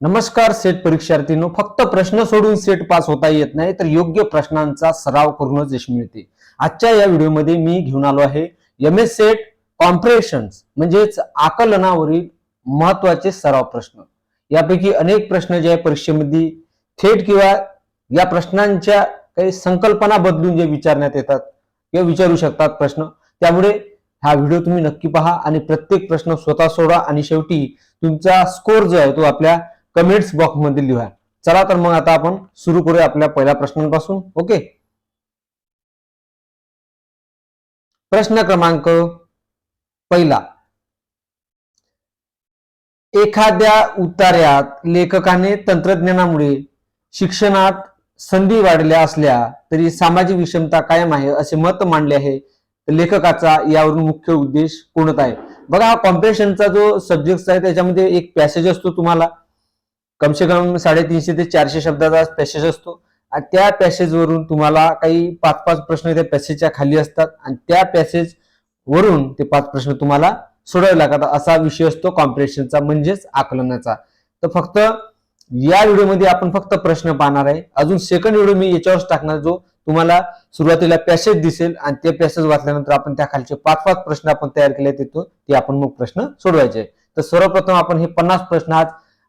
नमस्कार सेट परीक्षार्थींनो, फक्त प्रश्न सोडून सेट पास होता येत नाही, तर योग्य प्रश्नांचा सराव करूनच यश मिळते. आजच्या या व्हिडिओमध्ये मी घेऊन आलो आहे MS सेट कॉम्प्रेशन्स म्हणजेच आकलनावरील महत्वाचे सराव प्रश्न. यापैकी अनेक प्रश्न जे परीक्षेमध्ये थेट किंवा या प्रश्नांच्या काही संकल्पना बदलून जे विचारण्यात येतात किंवा विचारू शकतात प्रश्न, त्यामुळे हा व्हिडिओ तुम्ही नक्की पहा आणि प्रत्येक प्रश्न स्वतः सोडवा आणि शेवटी तुमचा स्कोर जो आहे तो आपल्या कमेंट्स बॉक्स मध्ये लिहा. चला तर मग आता आपण सुरू करूया आपल्या पहिल्या प्रश्नांपासून. ओके, प्रश्न क्रमांक पहिला. एखाद्या उतार्यात लेखकाने तंत्रज्ञानामुळे शिक्षणात संधी वाढल्या असल्या तरी सामाजिक विषमता कायम आहे असे मत मांडले आहे. लेखकाचा यावरून मुख्य उद्देश कोणता आहे? बघा, हा कॉम्प्रेशनचा जो सब्जेक्ट आहे त्याच्यामध्ये एक पॅसेज असतो, तुम्हाला कमसे कम 350 ते 400 शब्दाचा पॅसेज असतो आणि त्या पॅसेज वरून तुम्हाला काही 5-5 प्रश्न त्या पॅसेजच्या खाली असतात आणि त्या पॅसेज वरून ते 5 प्रश्न तुम्हाला सोडवावे लागतात. असा विषय असतो कॉम्प्रेशनचा म्हणजेच आकलनाचा. तर फक्त या व्हिडिओमध्ये आपण फक्त प्रश्न पाहणार आहे. अजून सेकंड व्हिडिओ मी याच्यावरच टाकणार, जो तुम्हाला सुरुवातीला पॅसेज दिसेल आणि ते पॅसेज वाचल्यानंतर आपण त्या खालचे 5-5 प्रश्न आपण तयार केले येतो, ते आपण मग प्रश्न सोडवायचे. तर सर्वप्रथम आपण हे 50 प्रश्न आज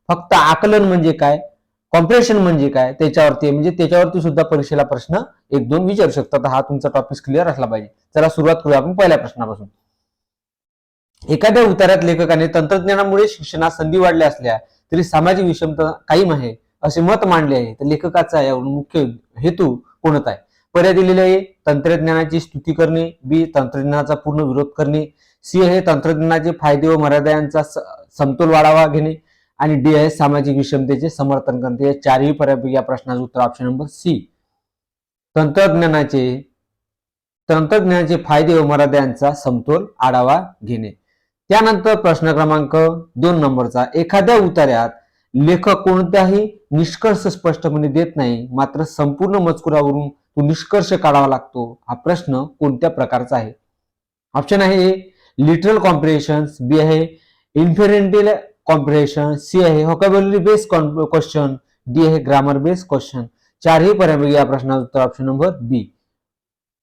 फक्त आकलन म्हणजे काय, कॉम्प्रेशन म्हणजे काय त्याच्यावरती, म्हणजे त्याच्यावरती सुद्धा परीक्षेला प्रश्न 1-2 विचारू शकतात. हा तुमचा टॉपिक क्लिअर असला पाहिजे. चला सुरुवात करूया आपण पहिल्या प्रश्नापासून. एखाद्या उतार्यात लेखकाने तंत्रज्ञानामुळे शिक्षणात संधी वाढल्या असल्या तरी सामाजिक विषमता कायम आहे असे मत मांडले आहे. तर लेखकाचा यावरून मुख्य हेतू कोणता आहे? पर्याय दिलेले आहे: तंत्रज्ञानाची स्तुती करणे, बी तंत्रज्ञानाचा पूर्ण विरोध करणे, सी हे तंत्रज्ञानाचे फायदे व मर्यादांचा समतोल वाढावा घेणे, आणि डी आहे सामाजिक विषमतेचे समर्थन करणे. या चारही पर्यायपैकी या प्रश्नाचं उत्तर ऑप्शन नंबर सी, तंत्रज्ञानाचे फायदे व मर्यादांचा समतोल आढावा घेणे. त्यानंतर प्रश्न क्रमांक 2 नंबरचा. एखाद्या उतार्यात लेखक कोणताही निष्कर्ष स्पष्टपणे देत नाही, मात्र संपूर्ण मजकुरावरून तो निष्कर्ष काढावा लागतो. हा प्रश्न कोणत्या प्रकारचा आहे? ऑप्शन आहे लिटरल कॉम्प्रेशन, बी आहे इन्फेरेंटियल कॉम्प्रेशन, सी आहे व्होकॅब्युलरी बेस्ड क्वेश्चन, डी आहे ग्रामर बेस्ड क्वेश्चन. चारही पर्यायपैकी या प्रश्नाचं उत्तर ऑप्शन नंबर बी,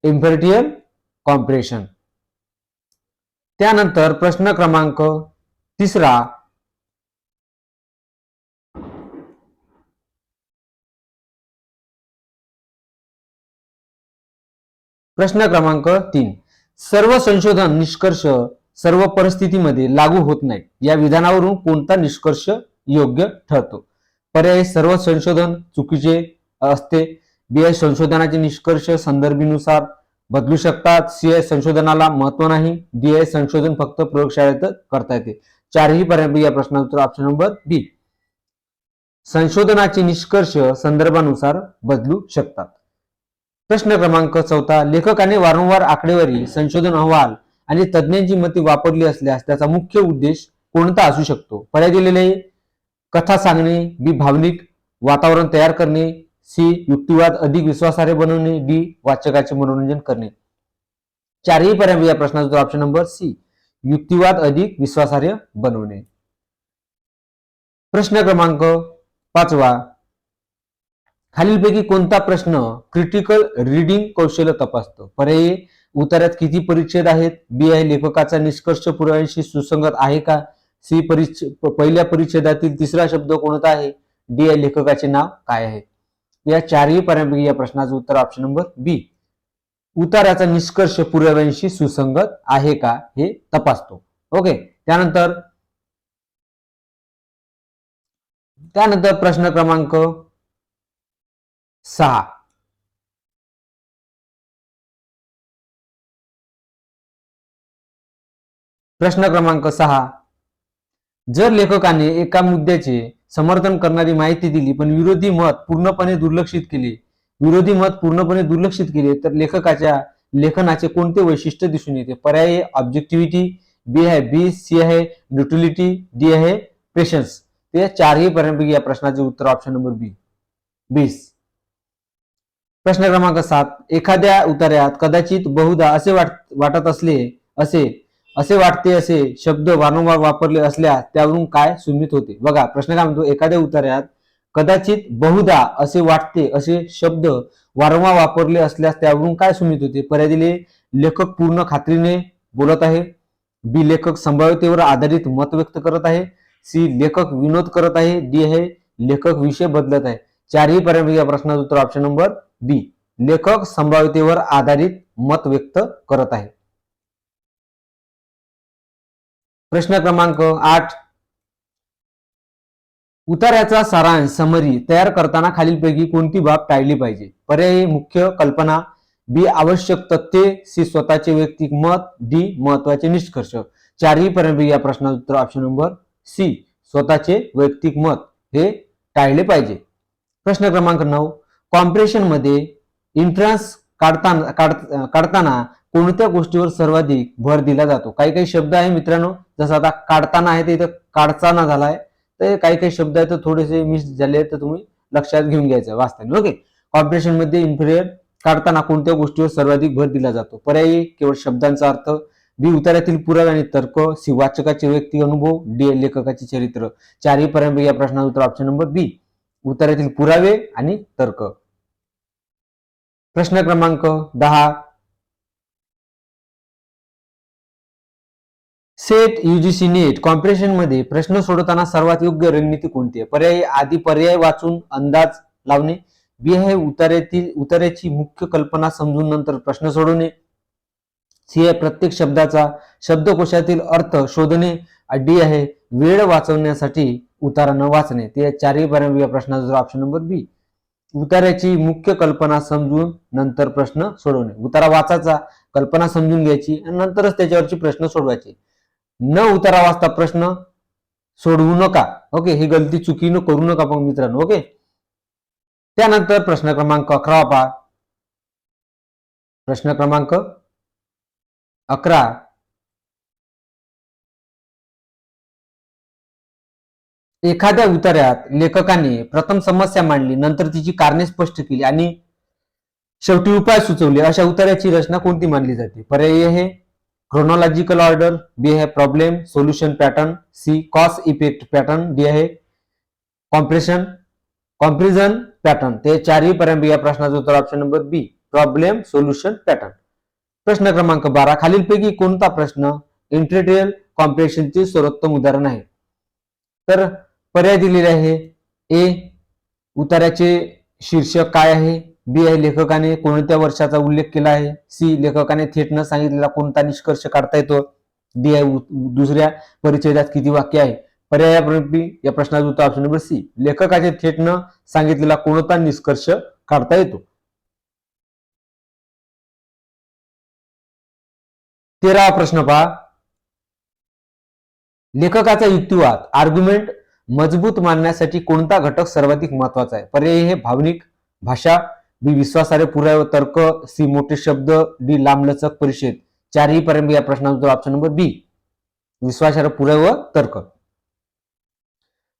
इन्फेरेंटियल कॉम्प्रेशन. त्यानंतर प्रश्न क्रमांक 3. प्रश्न क्रमांक 3. सर्व संशोधन निष्कर्ष सर्व परिस्थितीमध्ये लागू होत नाही या विधानावरून कोणता निष्कर्ष योग्य ठरतो? पर्याय: सर्व संशोधन चुकीचे असते, बी आहे संशोधनाचे निष्कर्ष संदर्भानुसार बदलू शकतात, सी आहे संशोधनाला महत्व नाही, डी आहे संशोधन फक्त प्रयोगशाळेत करता येते. चारही पर्यायपैकी या प्रश्नाचं उत्तर ऑप्शन नंबर बी, संशोधनाचे निष्कर्ष संदर्भानुसार बदलू शकतात. प्रश्न क्रमांक 4. लेखकाने वारंवार आकडेवारी, संशोधन अहवाल आणि तज्ञांची मते वापरली असल्यास त्याचा मुख्य उद्देश कोणता असू शकतो? पर्याय दिलेले: कथा सांगणे, बी भावनिक वातावरण तयार करणे, सी युक्तिवाद अधिक विश्वासार्ह बनवणे, डी वाचकाचे मनोरंजन करणे. चारही पर्याय या प्रश्नाचं उत्तर ऑप्शन नंबर सी, युक्तिवाद अधिक विश्वासार्ह बनवणे. प्रश्न क्रमांक 5. खालीलपैकी कोणता प्रश्न क्रिटिकल रीडिंग कौशल्य तपासतो? पर्याय: उतार्यात किती परिच्छेद आहेत, बी आहे लेखकाचा निष्कर्ष पुराव्यांशी सुसंगत आहे का, सी पहिल्या परिच्छेदातील तिसरा शब्द कोणता आहे, डी आहे लेखकाचे नाव काय आहे. या चारही पर्यायपैकी या प्रश्नाचं उत्तर ऑप्शन नंबर बी, उतार्याचा निष्कर्ष पुराव्यांशी सुसंगत आहे का हे तपासतो. ओके, त्यानंतर प्रश्न क्रमांक 6. प्रश्न क्रमांक 6. जर लेखकाने एका मुद्द्याचे समर्थन करणारी माहिती दिली पण विरोधी मत पूर्णपणे दुर्लक्षित केले तर लेखकाच्या लेखनाचे कोणते वैशिष्ट्य दिसून येते? पर्याय: ऑब्जेक्टिव्हिटी, बी आहे बी, सी आहे न्यूट्रलिटी, डी आहे पेशन्स. ते चारही पर्यायपैकी या प्रश्नाचे उत्तर ऑप्शन नंबर बी, 20. प्रश्न क्रमांक 7. एखाद्या उतार्यात कदाचित बहुधा असे वाटत असे असे वाटते असे शब्द वारंवार वापरले असल्यास त्यावरून काय सुमित होते? बघा प्रश्न काय म्हणतो, एखाद्या उत्तरात कदाचित बहुधा असे वाटते असे शब्द वारंवार वापरले असल्यास त्यावरून काय सुमित होते? पर्याय दिले, लेखक पूर्ण खात्रीने बोलत आहे. बी, लेखक संभाव्यतेवर आधारित मत व्यक्त करत आहे. सी, लेखक विनोद करत आहे. डी आहे, लेखक विषय बदलत आहे. चारही पर्याय या प्रश्नाचं उत्तर ऑप्शन नंबर बी, लेखक संभाव्यतेवर आधारित मत व्यक्त करत आहे. प्रश्न क्रमांक 8, उतार्याचा सारांश समरी तयार करताना खालीलपैकी कोणती बाब टाळली पाहिजे? पर्याय, मुख्य कल्पना. बी, आवश्यक तथ्ये. सी, स्वतःचे वैयक्तिक मत. डी, महत्वाचे निष्कर्ष. चारही पर्याय या प्रश्नाचं उत्तर ऑप्शन नंबर सी, स्वतःचे वैयक्तिक मत हे टाळले पाहिजे. प्रश्न क्रमांक 9, कॉम्प्रेशन मध्ये इन्फ्लुएन्स काढताना कोणत्या गोष्टीवर सर्वाधिक भर दिला जातो? काही काही शब्द आहे मित्रांनो, जसं आता काढताना आहे ते इथं काढताना झालाय, तर काही काही शब्द आहेत तर थोडेसे मिस झाले तर तुम्ही लक्षात घेऊन घ्यायचं वाचताना. ओके, कॉम्प्रेशन मध्ये इन्फ्लुएन्स काढताना कोणत्या गोष्टीवर सर्वाधिक भर दिला जातो? पर्यायी, केवळ शब्दांचा अर्थ. बी, उत्तरातील पुरावे आणि तर्क. सी, वाचकाचे वैयक्तिक अनुभव. डी, लेखकाचे चरित्र. चारही पर्याय या प्रश्नाचं उत्तर ऑप्शन नंबर बी, उत्तरातील पुरावे आणि तर्क. प्रश्न क्रमांक 10, सेट यूजीसी नेट कॉम्प्रेशन मध्ये प्रश्न सोडवताना सर्वात योग्य रणनीती कोणती आहे? पर्याय, आधी पर्याय वाचून अंदाज लावणे. बी आहे, उत्तराची मुख्य कल्पना समजून नंतर प्रश्न सोडवणे. सी आहे, प्रत्येक शब्दाचा शब्दकोशातील अर्थ शोधणे. डी आहे, वेळ वाचवण्यासाठी उतारा न वाचणे. ते चारही पर्याय या प्रश्नाचा ऑप्शन नंबर बी, उतार्याची मुख्य कल्पना समजून नंतर प्रश्न सोडवणे. उतारा वाचायचा, कल्पना समजून घ्यायची आणि नंतरच त्याच्यावरची प्रश्न सोडवायचे. न उतारा वाचता प्रश्न सोडवू नका. ओके, ही गलती चुकीनं करू नका पण मित्रांनो. ओके, त्यानंतर प्रश्न क्रमांक 11 पहा. प्रश्न क्रमांक 11, एखाद्या उतार्यात लेखकाने प्रथम समस्या मांडली, नंतर तिची कारणे स्पष्ट केली आणि शेवटी उपाय सुचवले, अशा उतार्याची रचना कोणती मानली जाते? पर्याय आहे, क्रोनॉलॉजिकल ऑर्डर. बी आहे, problem solution pattern. C, cause effect pattern. D आहे, कॉम्प्रिजन पॅटर्न. ते चारही पर्याय या प्रश्नाचं उत्तर option number B, problem solution pattern. प्रश्न क्रमांक 12, खालीलपैकी कोणता प्रश्न इंटेग्रल कॉम्प्रेशनचे सर्वोत्तम उदाहरण आहे? तर पर्याय दिलेले आहे. ए, उतार्याचे शीर्षक काय आहे. बी आहे, लेखकाने कोणत्या वर्षाचा उल्लेख केला आहे. सी, लेखकाने थेट न सांगितलेला कोणता निष्कर्ष काढता येतो. डी आहे, दुसऱ्या परिच्छेदात किती वाक्य आहे. पर्याय या प्रश्नाचं उत्तर ऑप्शन नंबर सी, लेखकाचे थेट न सांगितलेला कोणता निष्कर्ष काढता येतो. 13वा प्रश्न पहा. लेखकाचा युक्तिवाद आर्ग्युमेंट मजबूत मानण्यासाठी कोणता घटक सर्वाधिक महत्वाचा आहे? पर्याय हे, भावनिक भाषा. बी, विश्वासार्ह पुरावे व तर्क. सी, मोठे शब्द. डी, लांबलचक परिच्छेद. चारही पर्याय या प्रश्नाचं उत्तर ऑप्शन नंबर बी, विश्वासार्ह पुरावे व तर्क.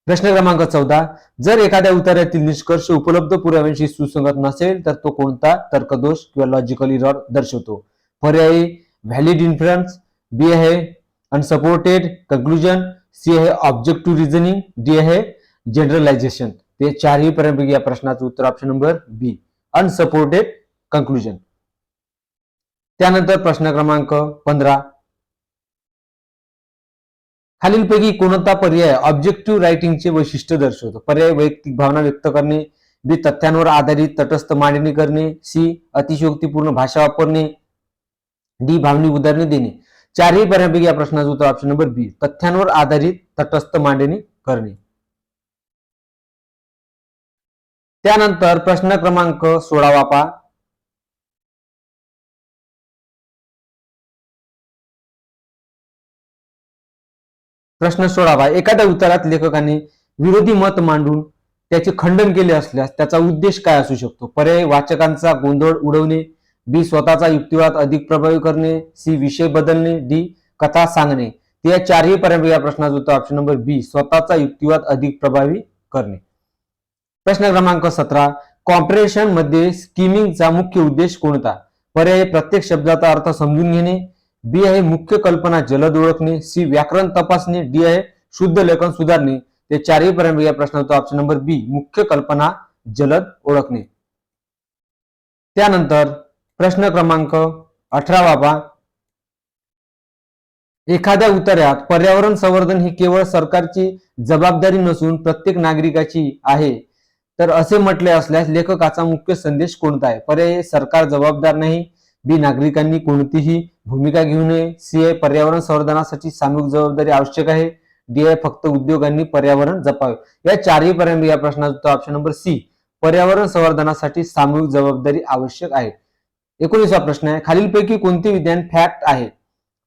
प्रश्न क्रमांक 14, जर एखाद्या उतार्यातील निष्कर्ष उपलब्ध पुराव्यांशी सुसंगत नसेल तर तो कोणता तर्कदोष किंवा लॉजिकल इरर दर्शवतो? पर्याय, व्हॅलिड इन्फरन्स. बी आहे, अनसपोर्टेड कंक्लुजन. सी आहे, ऑब्जेक्टिव्ह रिझनिंग. डी आहे, जनरलायझेशन. ते चारही पर्याय या प्रश्नाचं उत्तर option number B, unsupported conclusion. त्यानंतर प्रश्न क्रमांक 15, खालीलपैकी कोणता पर्याय ऑब्जेक्टिव्ह रायटिंगचे वैशिष्ट्य दर्शवतो? पर्याय, वैयक्तिक भावना व्यक्त करणे. बी, तथ्यांवर आधारित तटस्थ मांडणी करणे. सी, अतिशयोक्तीपूर्ण भाषा वापरणे. डी, भावनिक उदाहरणे देणे. चारही पर्याय या प्रश्नाचं उत्तर ऑप्शन नंबर बी, तथ्यांवर आधारित तटस्थ मांडणी करणे. त्यानंतर प्रश्न क्रमांक 16 पहा. प्रश्न 16, एखाद्या उतारात लेखकाने विरोधी मत मांडून त्याचे खंडन केले असल्यास त्याचा उद्देश काय असू शकतो? पर्याय, वाचकांचा गोंधळ उडवणे. बी, स्वतःचा युक्तिवाद अधिक प्रभावी करणे. सी, विषय बदलणे. डी, कथा सांगणे. या चारही पर्याय या प्रश्नाचं उत्तर ऑप्शन नंबर बी, स्वतःचा युक्तिवाद अधिक प्रभावी करणे. प्रश्न क्रमांक 17, कॉम्प्रेशन मध्ये स्किमिंगचा मुख्य उद्देश कोणता? पर्याय, प्रत्येक शब्दाचा अर्थ समजून घेणे. बी आहे मुख्य कल्पना जलद ओळखणे, सी व्याकरण तपासणे, डी आहे शुद्ध लेखन सुधारणे. ते चारही पर्यंत या प्रश्नाचा ऑप्शन नंबर बी मुख्य कल्पना जलद ओळखणे. त्यानंतर प्रश्न क्रमांक 18 पहा. एखाद्या उत्तरात पर्यावरण संवर्धन ही केवळ सरकारची जबाबदारी नसून प्रत्येक नागरिकाची आहे तर असे म्हटले असल्यास लेखकाचा मुख्य संदेश कोणता आहे? पर्याय सरकार जबाबदार नाही, बी नागरिकांनी कोणतीही भूमिका घेऊ नये, सी आहे पर्यावरण संवर्धनासाठी सामूहिक जबाबदारी आवश्यक आहे, डी आहे फक्त उद्योगांनी पर्यावरण जपावे. या चारही पर्यंत या प्रश्नाचा ऑप्शन नंबर सी पर्यावरण संवर्धनासाठी सामूहिक जबाबदारी आवश्यक आहे. 19वा प्रश्न आहे, खालीलपैकी कोणते विज्ञान फॅक्ट आहे?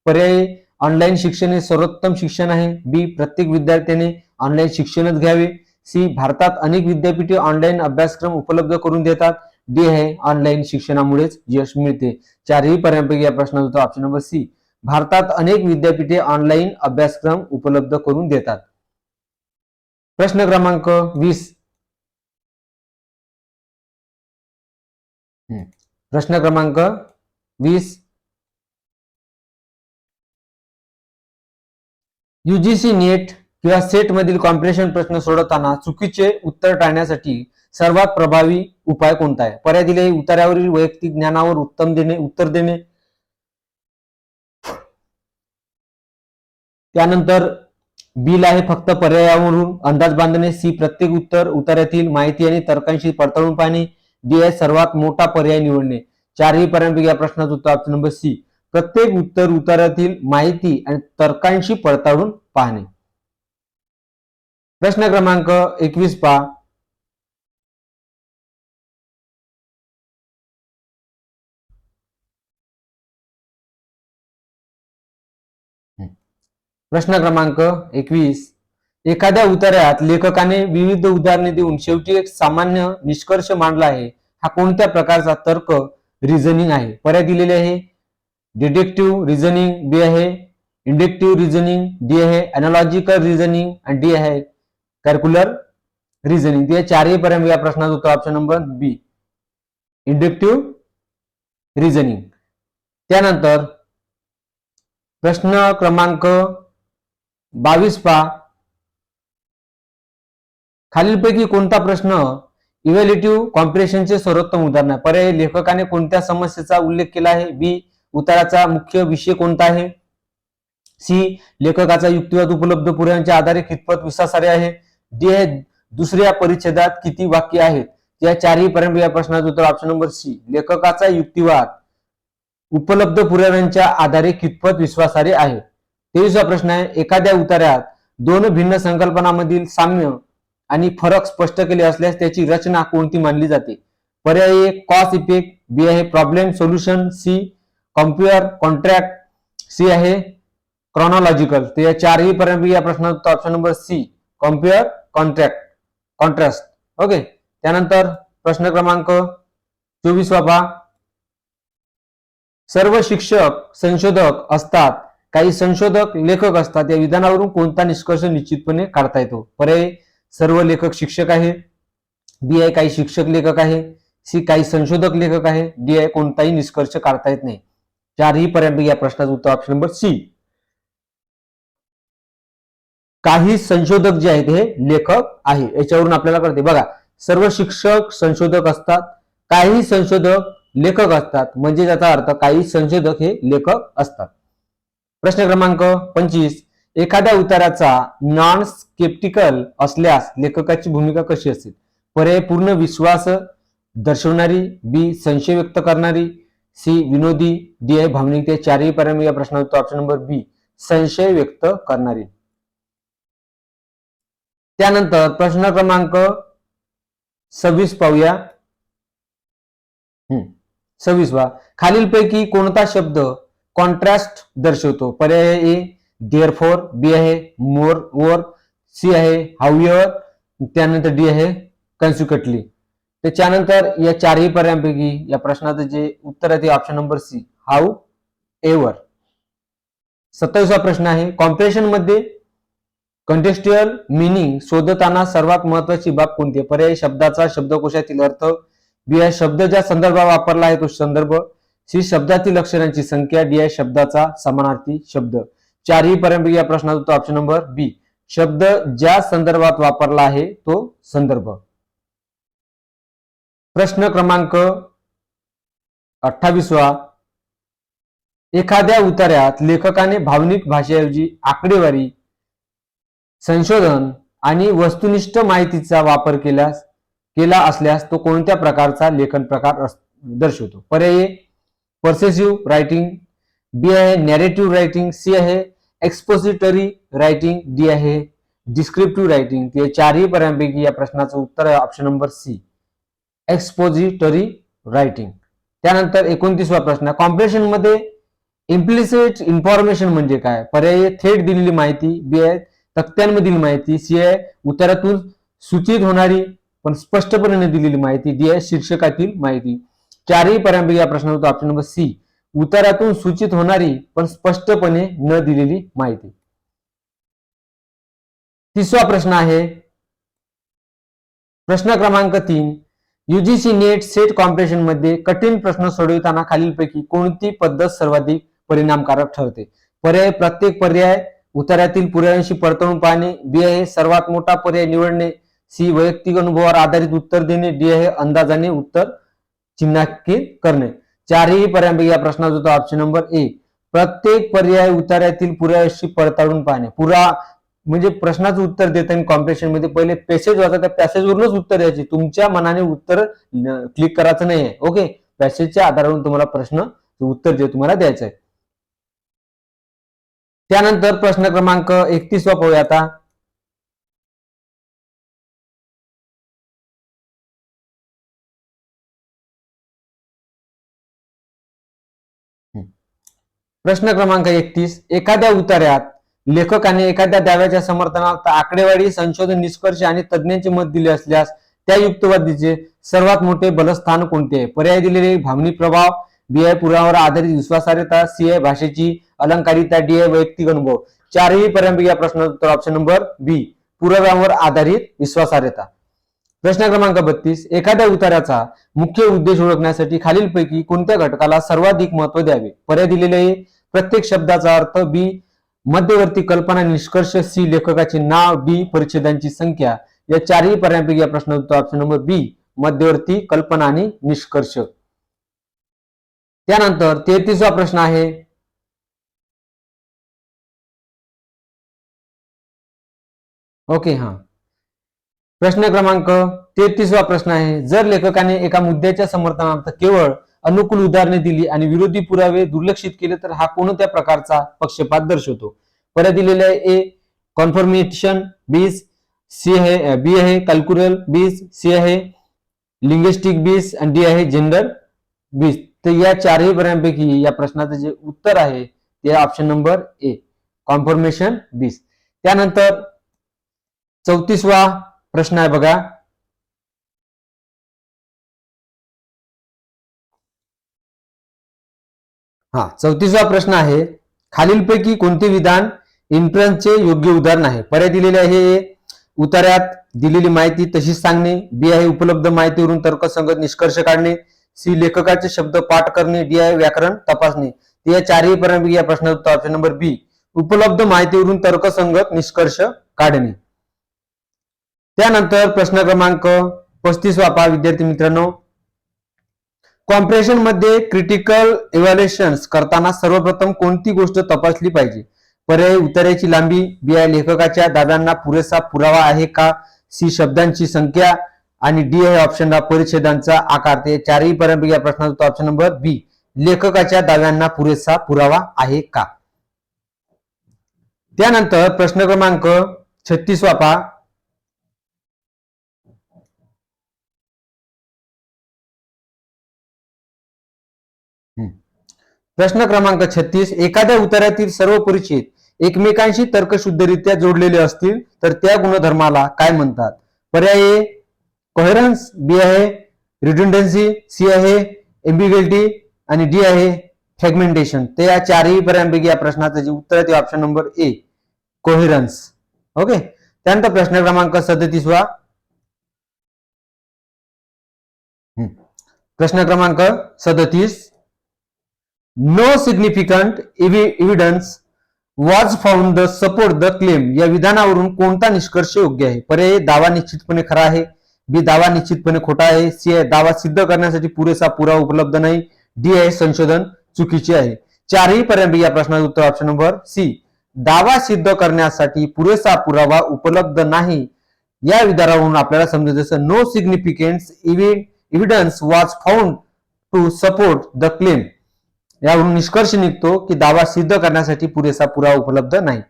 पर्याय ऑनलाईन शिक्षण हे सर्वोत्तम शिक्षण आहे, बी प्रत्येक विद्यार्थ्याने ऑनलाईन शिक्षणच घ्यावे, सी भारतात अनेक विद्यापीठे ऑनलाईन अभ्यासक्रम उपलब्ध करून देतात, डी आहे ऑनलाईन शिक्षणामुळेच यश मिळते. चारही पर्यायांपैकी या प्रश्नाचा ऑप्शन नंबर सी भारतात अनेक विद्यापीठे ऑनलाईन अभ्यासक्रम उपलब्ध करून देतात. प्रश्न क्रमांक 20. प्रश्न क्रमांक 20. यूजीसी नेट किंवा सेट मधील कॉम्प्रिहेन्शन प्रश्न सोडवताना चुकीचे उत्तर टाळण्यासाठी सर्वात प्रभावी उपाय कोणता आहे? पर्याय दिले, उत्तरावरील वैयक्तिक ज्ञानावर उत्तर देणे. त्यानंतर बी ला आहे फक्त पर्यायावरून अंदाज बांधणे, सी प्रत्येक उत्तरातील माहिती आणि तर्कांशी पडताळून पाहणे, डी आहे सर्वात मोठा पर्याय निवडणे. चारही पर्यायांपैकी या प्रश्नाचं उत्तर ऑप्शन नंबर सी प्रत्येक उत्तरातील माहिती आणि तर्कांशी पडताळून पाहणे. प्रश्न क्रमांक 21 पहा. प्रश्न क्रमांक 21. एखाद्या उत्तरात लेखकाने विविध उदाहरणे देऊन शेवटी एक सामान्य निष्कर्ष मांडला आहे. हा कोणत्या प्रकारचा तर्क रिझनिंग आहे? पर्याय दिलेले आहे डिडक्टिव्ह रिझनिंग, बी आहे इंडक्टिव्ह रिझनिंग, डी आहे अनालॉजिकल रिझनिंग आणि डी आहे कॅल्क्युलर रिझनिंग. या चारही पर्यंत या प्रश्नाचं उत्तर ऑप्शन नंबर बी इंडक्टिव्ह रिझनिंग. त्यानंतर प्रश्न क्रमांक 22 पहा. खालीलपैकी कोणता प्रश्न इव्हॅल्युएटिव्ह कॉम्प्रिहेन्शनचे सर्वोत्तम उदाहरण आहे? पर्याय लेखकाने कोणत्या समस्येचा उल्लेख केला आहे, बी उत्तराचा मुख्य विषय कोणता आहे, सी लेखकाचा युक्तिवाद उपलब्ध पुराव्यांच्या आधारे कितपत विश्वासार्ह आहे, डी आहे दुसऱ्या परिच्छेदात किती वाक्य आहेत. या चारही पर्यंत या प्रश्नाचं उत्तर ऑप्शन नंबर सी लेखकाचा युक्तिवाद उपलब्ध पुराव्यांच्या आधारे कितपत विश्वासार्ह आहे. 23वा प्रश्न आहे, एखाद्या उत्तरात दोन भिन्न संकल्पनांमधील साम्य आणि फरक स्पष्ट केले असल्यास त्याची रचना कोणती मानली जाते? पर्याय कॉज इफेक्ट, बी आहे problem solution, C compare contract, C आहे क्रॉनॉलॉजिकल. तर या चारही पर्यंत या प्रश्नाचा option number C compare contrast. Okay. त्यानंतर प्रश्न क्रमांक 24 पहा. सर्व शिक्षक संशोधक असतात, काही संशोधक लेखक असतात, या विधानावरून कोणता निष्कर्ष निश्चितपणे काढता येतो? पर्याय सर्व लेखक शिक्षक आहेत, बी आहे काही शिक्षक लेखक आहे, सी काही संशोधक लेखक आहे, डी आहे कोणताही निष्कर्ष काढता येत नाही. चारही पर्यंत या प्रश्नाचं उत्तर ऑप्शन नंबर सी काही संशोधक जे आहेत हे लेखक आहे. याच्यावरून आपल्याला कळते बघा, सर्व शिक्षक संशोधक असतात, काही संशोधक लेखक असतात, म्हणजे त्याचा अर्थ काही संशोधक हे लेखक असतात. प्रश्न क्रमांक 25. एखाद्या उत्तराचा नॉन स्केप्टिकल असल्यास लेखकाची भूमिका कशी असेल? पर्याय पूर्ण विश्वास दर्शवणारी, बी संशय व्यक्त करणारी, सी विनोदी, डी आहे भावनिक. ते चारही पर्यंत या प्रश्नाचा ऑप्शन नंबर बी संशय व्यक्त करणारी. त्यानंतर प्रश्न क्रमांक 26 पाहूया. 26 वा. खालीलपैकी कोणता शब्द कॉन्ट्रास्ट दर्शवतो? पर्याय ए देअरफॉर, बी आहे मोर ओर, सी आहे हाऊएव्हर, त्यानंतर डी आहे कॉन्सिक्वेंटली. त्याच्यानंतर या चारही पर्यायांपैकी या प्रश्नाचं जे उत्तर आहे ते option number C however. 27वा प्रश्न आहे, कॉम्प्रिहेन्शन मध्ये कंटेक्स्चुअल मिनिंग शोधताना सर्वात महत्वाची बाब कोणती आहे? पर्याय शब्दाचा शब्दकोशातील अर्थ, बी आहे शब्द ज्या संदर्भात वापरला आहे तो संदर्भ, सी शब्दातील अक्षरांची संख्या, डी आहे शब्दाचा समानार्थी शब्द. चारही पारंपरिक या प्रश्नाचा उत्तर ऑप्शन नंबर बी. शब्द ज्या संदर्भात वापरला आहे तो संदर्भ. प्रश्न क्रमांक 28. एखाद्या उतार्यात लेखकाने भावनिक भाषेऐवजी आकडेवारी, संशोधन आणि वस्तुनिष्ठ माहितीचा वापर केला असल्यास तो कोणत्या प्रकारचा लेखन प्रकार दर्शवतो? पर्याय: पर्सेसिव्ह रायटिंग, बी आहे नॅरेटिव्ह रायटिंग, सी आहे एक्सपोजिटरी रायटिंग, डी आहे डिस्क्रिप्टिव्ह रायटिंग. ते चारही पर्यायांपैकी या प्रश्नाचं उत्तर आहे option number C, expository writing. त्यानंतर 29वा प्रश्न, कॉम्प्रेशन मध्ये इम्प्लिसिट इन्फॉर्मेशन म्हणजे काय? पर्याय: थेट दिलेली माहिती, बी आहे तक्त्यांमधील माहिती, सी आहे उत्तरातून सूचित होणारी पण स्पष्टपणे न दिलेली माहिती, डी आहे शीर्षकातील माहिती. चारही पर्यायांपैकी या प्रश्नाचं उत्तर ऑप्शन नंबर सी, उत्तरातून सूचित होणारी पण स्पष्टपणे न दिलेली माहिती. 30वा प्रश्न आहे, प्रश्न क्रमांक 3, यूजीसी नेट सेट कॉम्प्रेशन मध्ये कठीण प्रश्न सोडविताना खालीलपैकी कोणती पद्धत सर्वाधिक परिणामकारक ठरते? पर्याय: प्रत्येक पर्याय उत्तरातील पुराव्यांशी पडताळून पाहणे, बी आहे सर्वात मोठा पर्याय निवडणे, सी वैयक्तिक अनुभवावर आधारित उत्तर देणे, डी आहे अंदाजाने उत्तर चिन्हांकित करणे. चारही पर्यायांपैकी या प्रश्नाचा उत्तर ऑप्शन नंबर ए, प्रत्येक पर्याय उत्तरातील पुराव्याशी पडताळून पाहणे. म्हणजे प्रश्नाचं उत्तर देताना कॉम्प्रेशन मध्ये पहिले पॅसेज वाचा, त्या पॅसेजवरूनच उत्तर द्यायचे. तुमच्या मनाने उत्तर क्लिक करायचं नाहीये. ओके, पॅसेजच्या आधारावरून तुम्हाला प्रश्न उत्तर जे तुम्हाला द्यायचं आहे. त्यानंतर प्रश्न क्रमांक 31 पाहूया आता. प्रश्न क्रमांक 31, एखाद्या उतार्यात लेखकाने एखाद्या दाव्याच्या समर्थनार्थ आकडेवारी, संशोधन निष्कर्ष आणि तज्ञांचे मत दिले असल्यास त्या युक्तिवादाचे सर्वात मोठे बलस्थान कोणते आहे? पर्याय दिलेले: भावनिक प्रभाव, बी आहे पुराव्यावर आधारित विश्वासार्हता, सी आहे भाषेची अलंकारिता, डी आहे वैयक्तिक अनुभव. चारही पर्यायांपैकी या प्रश्नाचं उत्तर ऑप्शन नंबर बी, पुराव्यावर आधारित विश्वासार्हता. प्रश्न क्रमांक 32, एखाद्या उतार्याचा मुख्य उद्देश ओळखण्यासाठी खालीलपैकी कोणत्या घटकाला सर्वाधिक महत्त्व द्यावे? पर्याय दिलेले आहे: प्रत्येक शब्दाचा अर्थ, बी मध्यवर्ती कल्पना निष्कर्ष, सी लेखकाचे नाव, डी परिच्छेदांची संख्या. या चारही पर्यायांपैकी या प्रश्नाचं उत्तर ऑप्शन नंबर बी, मध्यवर्ती कल्पना आणि निष्कर्ष. त्यानंतर 33वा प्रश्न आहे, ओके प्रश्न क्रमांक 33वा प्रश्न आहे, जर लेखकाने एका मुद्द्याच्या समर्थनार्थ केवळ अनुकूल उदाहरणे दिली आणि विरोधी पुरावे दुर्लक्षित केले तर हा कोणत्या प्रकारचा पक्षपात दर्शवतो? पर्याय दिलेले आहे: ए कॉन्फर्मेशन, बीस, सी आहे बी आहे कॅल्क्युलर बीस, सी आहे लिंग्विस्टिक बीस आणि डी आहे जेंडर बीस. तर या चारही पर्यायांपैकी या प्रश्नाचं जे उत्तर आहे ते ऑप्शन नंबर ए, कॉन्फर्मेशन बीस. त्यानंतर 34वा प्रश्न आहे बघा, हा 34वा प्रश्न आहे, खालीलपैकी कोणते विधान इन्फ्लुएन्सचे योग्य उदाहरण आहे? पर्याय दिलेले आहे: उतार्यात दिलेली माहिती तशीच सांगणे, बी आहे उपलब्ध माहितीवरून तर्कसंगत निष्कर्ष काढणे, सी लेखकाचे शब्द पाठ करणे, डी आहे व्याकरण तपासणे. या चारही पर्यायांपैकी या प्रश्नाचं उत्तर ऑप्शन नंबर बी, उपलब्ध माहितीवरून तर्कसंगत निष्कर्ष काढणे. त्यानंतर प्रश्न क्रमांक 35 पहा विद्यार्थी मित्रांनो, कॉम्प्रेशन मध्ये क्रिटिकल इव्हॅल्युएशन करताना सर्वप्रथम कोणती गोष्ट तपासली पाहिजे? पर्याय: उत्तराची लांबी, बी आहे लेखकाच्या दाव्यांना पुरेसा पुरावा आहे का, सी शब्दांची संख्या आणि डी आहे ऑप्शनला परिच्छेदांचा आकार. ते चारही पर्यायांपैकी या प्रश्नाचं उत्तर ऑप्शन नंबर बी, लेखकाच्या दाव्यांना पुरेसा पुरावा आहे का. त्यानंतर प्रश्न क्रमांक 36 पहा, प्रश्न क्रमांक 36, एखाद्या उतार्यातील सर्व परिच्छेद एकमेकांशी तर्कशुद्धरित्या जोडलेले असतील तर त्या गुणधर्माला काय म्हणतात? पर्याय: ए कोहेरन्स, बी आहे रिडंडन्सी, सी आहे एम्बिग्युइटी आणि डी आहे फ्रॅगमेंटेशन. ते या चारही पर्यायांपैकी या प्रश्नाचं जे उत्तर आहे ते option number A, coherence. Okay. त्यानंतर प्रश्न क्रमांक 37, प्रश्न क्रमांक 37, no significant evidence was found the support the claim या विधानावरून कोणता निष्कर्ष योग्य आहे? पर्याय दावा निश्चितपणे खरा आहे, बी दावा निश्चितपणे खोटा आहे, सी आहे दावा सिद्ध करण्यासाठी पुरेसा पुरावा उपलब्ध नाही, डी आहे संशोधन चुकीचे आहे. चारही पर्याय या प्रश्नाचं उत्तर ऑप्शन नंबर सी, दावा सिद्ध करण्यासाठी पुरेसा पुरावा उपलब्ध नाही या विधानावरून आपल्याला समजत जसं no significant evidence was found to support the claim यावरून निष्कर्ष निघतो की दावा सिद्ध करण्यासाठी पुरेसा पुरावा उपलब्ध नाही.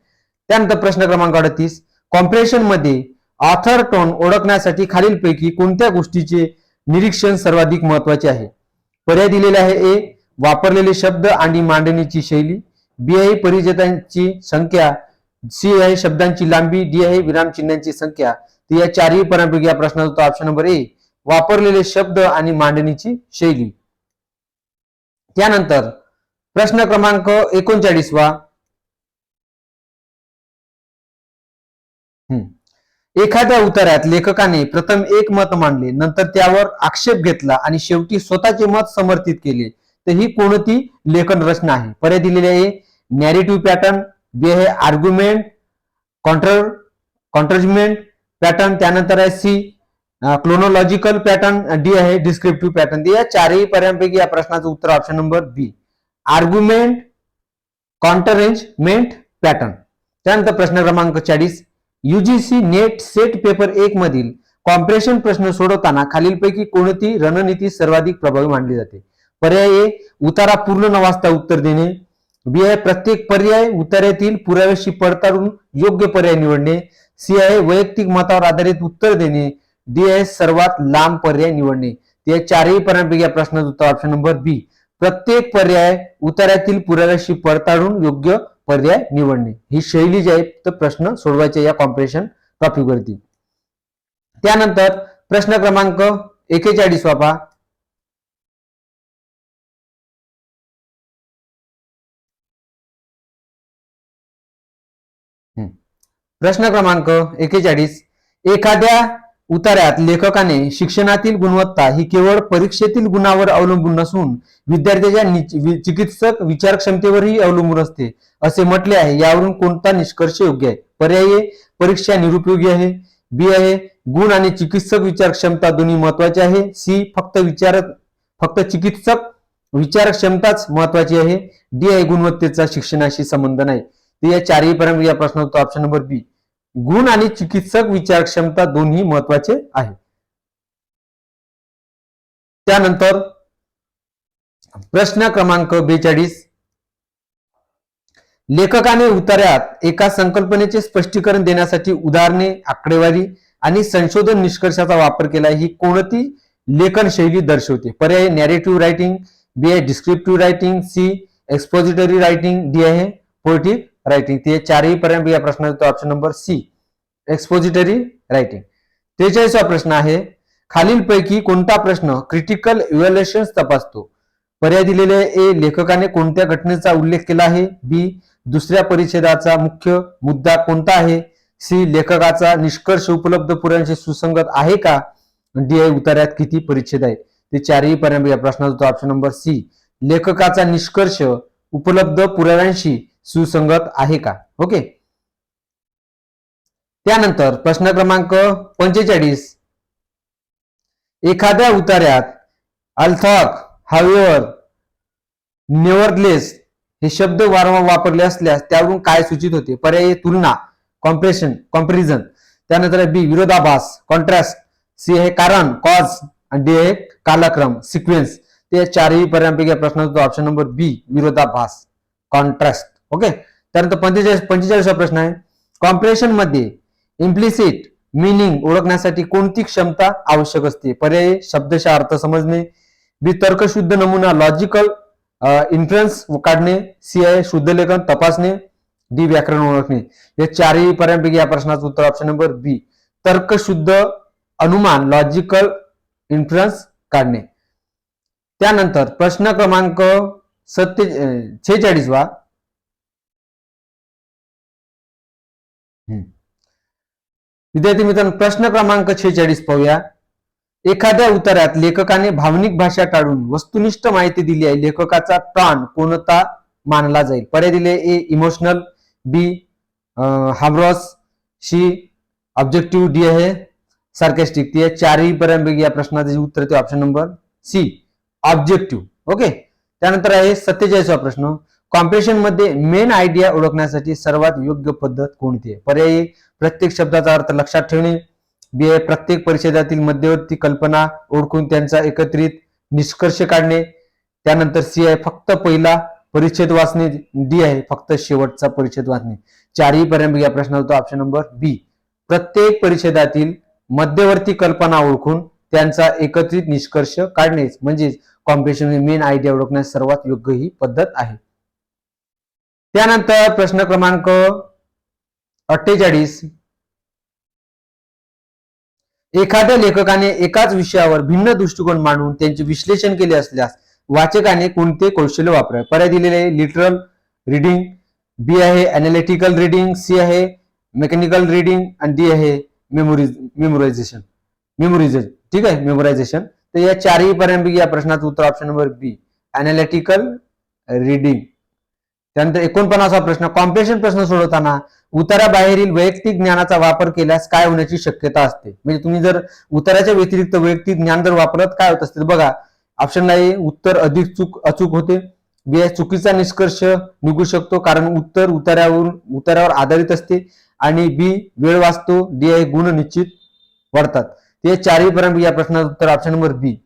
त्यानंतर प्रश्न क्रमांक 38, कॉम्प्रेशन मध्ये ऑथर टोन ओळखण्यासाठी खालीलपैकी कोणत्या गोष्टीचे निरीक्षण सर्वाधिक महत्वाचे आहे? पर्याय दिलेले आहे. ए वापरलेले शब्द आणि मांडणीची शैली, बी आहे परिचितांची संख्या, सी आहे शब्दांची लांबी, डी आहे विरामचिन्हांची संख्या. तर या चारही पर्यायांपैकी या प्रश्नाचा उत्तर ऑप्शन नंबर ए वापरलेले शब्द आणि मांडणीची शैली. त्यानंतर प्रश्न क्रमांक 39वा, एखाद्या उतार्यात लेखकाने प्रथम एक मत मांडले, नंतर त्यावर आक्षेप घेतला आणि शेवटी स्वतःचे मत समर्थित केले, तर ही कोणती लेखन रचना आहे? पर्याय दिलेले आहे. नॅरेटिव्ह पॅटर्न, बी आहे आर्ग्युमेंट कॉन्ट्रजमेंट पॅटर्न, त्यानंतर आहे सी क्रोनॉलॉजिकल पॅटर्न, डी आहे डिस्क्रिप्टिव्ह पॅटर्न. या चारही पर्यायांपैकी या प्रश्नाचं उत्तर ऑप्शन नंबर बी आर्ग्युमेंट कॉन्ट्रजमेंट पॅटर्न. त्यानंतर प्रश्न क्रमांक 40, यूजीसी नेट सेट पेपर 1 मधील कॉम्प्रेशन प्रश्न सोडवताना खालीलपैकी कोणती रणनीती सर्वाधिक प्रभावी मानली जाते? पर्याय ए उतारा पूर्ण न वाचता उत्तर देणे, बी आहे प्रत्येक पर्याय उतार्यातील पुराव्याशी पडताळून योग्य पर्याय निवडणे, सी आहे वैयक्तिक मतावर आधारित उत्तर देणे, डी आहे सर्वात लांब पर्याय निवडणे. या चारही पर्यायांपैकी या प्रश्नाचं उत्तर ऑप्शन नंबर बी प्रत्येक पर्याय उतार्यातील पुराव्याशी पडताळून योग्य पर्याय निवडणे ही शैली जी आहे तर प्रश्न सोडवायचे या कॉम्प्रेशन टॉपिक वरती. त्यानंतर प्रश्न क्रमांक 41 पहा. प्रश्न क्रमांक 41, एखाद्या उतार्यात लेखकाने शिक्षणातील गुणवत्ता ही केवळ परीक्षेतील गुणावर अवलंबून नसून विद्यार्थ्याच्या चिकित्सक विचारक्षमतेवरही अवलंबून असते असे म्हटले आहे. यावरून कोणता निष्कर्ष योग्य आहे? पर्याय परीक्षा निरुपयोगी आहे, बी आहे गुण आणि चिकित्सक विचारक्षमता दोन्ही महत्वाचे आहे, सी फक्त चिकित्सक विचारक्षमताच महत्वाची आहे, डी आहे गुणवत्तेचा शिक्षणाशी संबंध नाही. तर या चारही पर्यंत या प्रश्नाचा ऑप्शन नंबर बी गुण आणि चिकित्सक विचारक्षमता दोन्ही महत्वाचे आहे. त्यानंतर प्रश्न क्रमांक 42, लेखकाने उतार्यात एका संकल्पनेचे स्पष्टीकरण देण्यासाठी उदाहरणे, आकडेवारी आणि संशोधन निष्कर्षाचा वापर केला. ही कोणती लेखन शैली दर्शवते? पर्याय नॅरेटिव्ह रायटिंग, बी आहे descriptive writing, C expository writing, D आहे पोएटिक रायटिंग. ते चारही पर्याय या प्रश्नाचा option number C expository writing. 43वा प्रश्न आहे, खालीलपैकी कोणता प्रश्न क्रिटिकल इव्हॅल्युएशन तपासतो? पर्याय दिलेले ए लेखकाने कोणत्या घटनेचा उल्लेख केला आहे, बी दुसऱ्या परिच्छेदाचा मुख्य मुद्दा कोणता आहे, सी लेखकाचा निष्कर्ष उपलब्ध पुराव्यांशी सुसंगत आहे का, डी आहे उतार्यात किती परिच्छेद आहेत. ते चारही पर्याय या प्रश्नाचा ऑप्शन नंबर सी लेखकाचा निष्कर्ष उपलब्ध पुराव्यांशी सुसंगत आहे का. ओके. त्यानंतर प्रश्न क्रमांक 45, एखाद्या उतार्यात अल्थॉक, हावेवर, नेव्हरलेस हे शब्द वारंवार वापरले असल्यास त्यावरून काय सूचित होते? पर्याय तुलना कंपॅरिझन, त्यानंतर बी विरोधाभास कॉन्ट्रास्ट, सी हे कारण कॉज, डी हे कालक्रम सिक्वेन्स. ते चारही पर्यायांपैकी प्रश्नाचा ऑप्शन नंबर बी विरोधाभास कॉन्ट्रास्ट. ओके. त्यानंतर 45वा प्रश्न आहे, कॉम्प्रेशन मध्ये इम्प्लिसिट मीनिंग ओळखण्यासाठी कोणती क्षमता आवश्यक असते? पर्याय शब्दशः अर्थ समजणे, बी तर्कशुद्ध नमुना लॉजिकल इन्फ्लुएन्स काढणे, सी आहे शुद्ध लेखन तपासणे, डी व्याकरण ओळखणे. या चारही पर्यायांपैकी या प्रश्नाचं उत्तर ऑप्शन नंबर बी तर्कशुद्ध अनुमान लॉजिकल इन्फ्लुएन्स काढणे. त्यानंतर प्रश्न क्रमांक 46 विद्यार्थी मित्रांनो प्रश्न क्रमांक 46 पाहूया. एखाद्या उतार्यात लेखकाने भावनिक भाषा टाळून वस्तुनिष्ठ माहिती दिली आहे. लेखकाचा टॉन कोणता मानला जाईल? पर्याय दिले: A emotional, B humorous, C objective, D आहे सार्केस्टिक. ती चारही पर्यंत या प्रश्नाचे उत्तर ते option number C objective. Okay. त्यानंतर आहे 47वा प्रश्न. कॉम्प्रेशन मध्ये मेन आयडिया ओळखण्यासाठी सर्वात योग्य पद्धत कोणती आहे? पर्याय: प्रत्येक शब्दाचा अर्थ लक्षात ठेवणे, बी आहे प्रत्येक परिच्छेदातील मध्यवर्ती कल्पना ओळखून त्यांचा एकत्रित निष्कर्ष काढणे, त्यानंतर सी आहे फक्त पहिला परिच्छेद वाचणे, डी आहे फक्त शेवटचा परिच्छेद वाचणे. चारही पर्यंत या प्रश्नाचा ऑप्शन नंबर बी प्रत्येक परिच्छेदातील मध्यवर्ती कल्पना ओळखून त्यांचा एकत्रित निष्कर्ष काढणे म्हणजेच कॉम्प्रेशन मेन आयडिया ओळखण्यास सर्वात योग्य ही पद्धत आहे. त्यानंतर प्रश्न क्रमांक 48. एखाद्या लेखकाने एकाच विषयावर भिन्न दृष्टिकोन मांडून त्यांचे विश्लेषण केले असल्यास वाचकाने कोणते कौशल्य वापरावे? पर्याय दिलेले आहे लिटरल रिडिंग, बी आहे अनालिटिकल रिडिंग, सी आहे मेकॅनिकल रिडिंग आणि डी आहे मेमोरायझेशन. ठीक आहे, मेमोरायझेशन. तर या चारही पर्यंत या प्रश्नाचं उत्तर ऑप्शन नंबर बी अनालिटिकल रिडिंग. त्यानंतर 49वा प्रश्न. कॉम्प्रेशन प्रश्न सोडवताना उताराबाहेरील वैयक्तिक ज्ञानाचा वापर केल्यास काय होण्याची शक्यता असते? म्हणजे तुम्ही जर उताराच्या व्यतिरिक्त वैयक्तिक ज्ञान जर वापरत काय होत असते बघा. ऑप्शन आहे उत्तर अधिक अचूक होते, बी आहे चुकीचा निष्कर्ष निघू शकतो कारण उत्तर उतारावर आधारित असते, आणि बी वेळ वाचतो, डी आहे गुण निश्चित वाढतात. ते चारही पर्यंत या प्रश्नाचं उत्तर ऑप्शन नंबर बी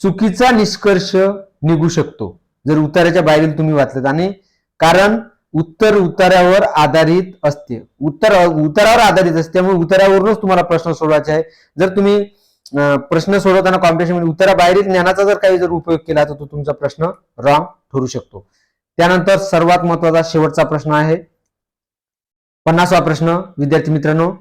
चुकीचा निष्कर्ष निघू शकतो जर उताराच्या बाहेरील तुम्ही वाचलेत, आणि कारण उत्तर उतारावर आधारित असते, उतारावर आधारित असते, त्यामुळे उतारावरूनच तुम्हाला प्रश्न सोडवायचे आहे. जर तुम्ही प्रश्न सोडवताना कॉम्पिटिशन मध्ये उताराबाहेरील ज्ञानाचा जर काही जर उपयोग केला तर तो तुमचा प्रश्न रॉंग ठरू शकतो. त्यानंतर सर्वात महत्वाचा शेवटचा प्रश्न आहे 50वा प्रश्न. विद्यार्थी मित्रांनो,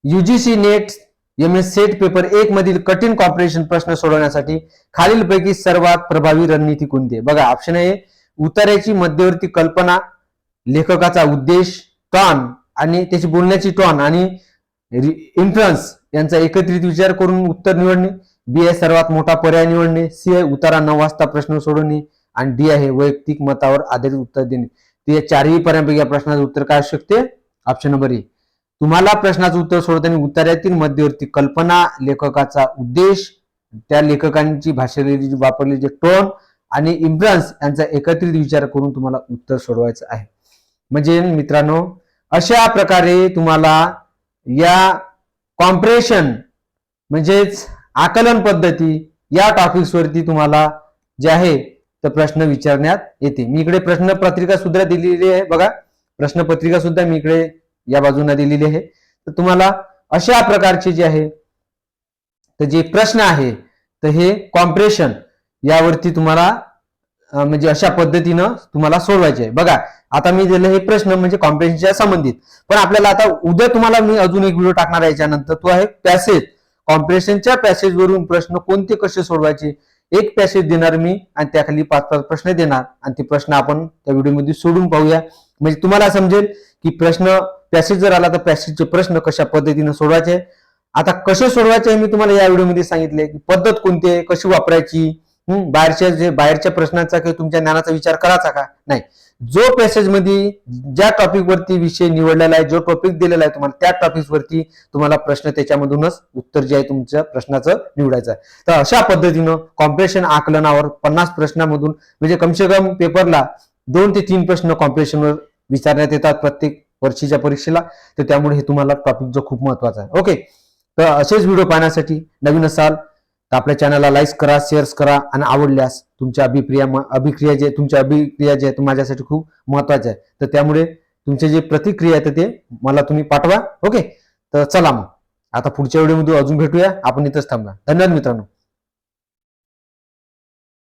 UGC net MS set paper 1 मधील कठीण कॉम्प्रिहेन्शन प्रश्न सोडवण्यासाठी खालीलपैकी सर्वात प्रभावी रणनीती कोणती आहे? बघा, ऑप्शन आहे उतार्याची मध्यवर्ती कल्पना, लेखकाचा उद्देश, टॉन आणि त्याची बोलण्याची टॉन आणि इन्फ्लुएन्स यांचा एकत्रित विचार करून उत्तर निवडणे, बी आहे सर्वात मोठा पर्याय निवडणे, सी आहे उतारा न वाचता प्रश्न सोडवणे आणि डी आहे वैयक्तिक मतावर आधारित उत्तर देणे. ते चारही पर्यंत या प्रश्नाचं उत्तर काय असू शकते? ऑप्शन नंबर ए. तुम्हाला प्रश्नाचं उत्तर सोडवताना उतार्यातील मध्यवर्ती कल्पना, लेखकाचा उद्देश, त्या लेखकांची भाषेची वापरलेली जे टोन आणि इन्फ्लुएन्स यांचा एकत्रित विचार करून तुम्हाला उत्तर सोडवायचं आहे. म्हणजे मित्रांनो, अशा प्रकारे तुम्हाला या कॉम्प्रेशन म्हणजेच आकलन पद्धती या टॉपिक्स वरती तुम्हाला जे आहे तर प्रश्न विचारण्यात येते. मी इकडे प्रश्न पत्रिका सुद्धा दिलेली आहे बघा, प्रश्न पत्रिका सुद्धा मी इकडे या बाजूला दिलेली आहे. तर तुम्हाला अशा प्रकारचे जे आहे तर जे प्रश्न आहे तर हे कॉम्प्रेशन यावरती तुम्हाला म्हणजे अशा पद्धतीनं तुम्हाला सोडवायचे आहे. बघा, आता मी दिले हे प्रश्न म्हणजे कॉम्प्रेशनच्या संबंधित, पण आपल्याला आता उद्या तुम्हाला मी अजून एक व्हिडिओ टाकणार आहे याच्यानंतर, तो आहे पॅसेज. कॉम्प्रेशनच्या पॅसेज वरून प्रश्न कोणते कसे सोडवायचे एक पॅसेज देणार मी आणि त्याखाली 5-5 प्रश्न देणार आणि ते प्रश्न आपण त्या व्हिडिओमध्ये सोडून पाहूया. म्हणजे तुम्हाला समजेल की प्रश्न पॅसेज जर आला तर पॅसेजचे प्रश्न कशा पद्धतीने सोडवायचे. आता कसे सोडवायचे मी तुम्हाला या व्हिडिओमध्ये सांगितले की पद्धत कोणती आहे, कशी वापरायची. बाहेरच्या प्रश्नांचा काही तुमच्या ज्ञानाचा विचार करायचा का नाही. जो पॅसेज मध्ये ज्या टॉपिक वरती विषय निवडलेला आहे, जो टॉपिक दिलेला आहे तुम्हाला, त्या टॉपिक वरती तुम्हाला प्रश्न त्याच्यामधूनच उत्तर जे आहे तुमच्या प्रश्नाचं निवडायचं आहे. तर अशा पद्धतीनं कॉम्प्रेशन आकलनावर 50 प्रश्नामधून म्हणजे कमसे कम पेपरला 2 ते 3 प्रश्न कॉम्प्रेशनवर विचारण्यात येतात प्रत्येक वर्षीच्या परीक्षेला. तर त्यामुळे हे तुम्हाला टॉपिक जो खूप महत्वाचा आहे. ओके, तर असेच व्हिडिओ पाहण्यासाठी नवीन असाल तर आपल्या चॅनलला लाईक करा, शेअर करा आणि आवडल्यास तुमच्या अभिक्रिया जे आहे माझ्यासाठी खूप महत्वाचे आहे. तर त्यामुळे तुमचे जे प्रतिक्रिया आहेत ते मला तुम्ही पाठवा. ओके, तर चला मग आता पुढच्या व्हिडिओमध्ये अजून भेटूया. आपण इथंच थांबा. धन्यवाद मित्रांनो.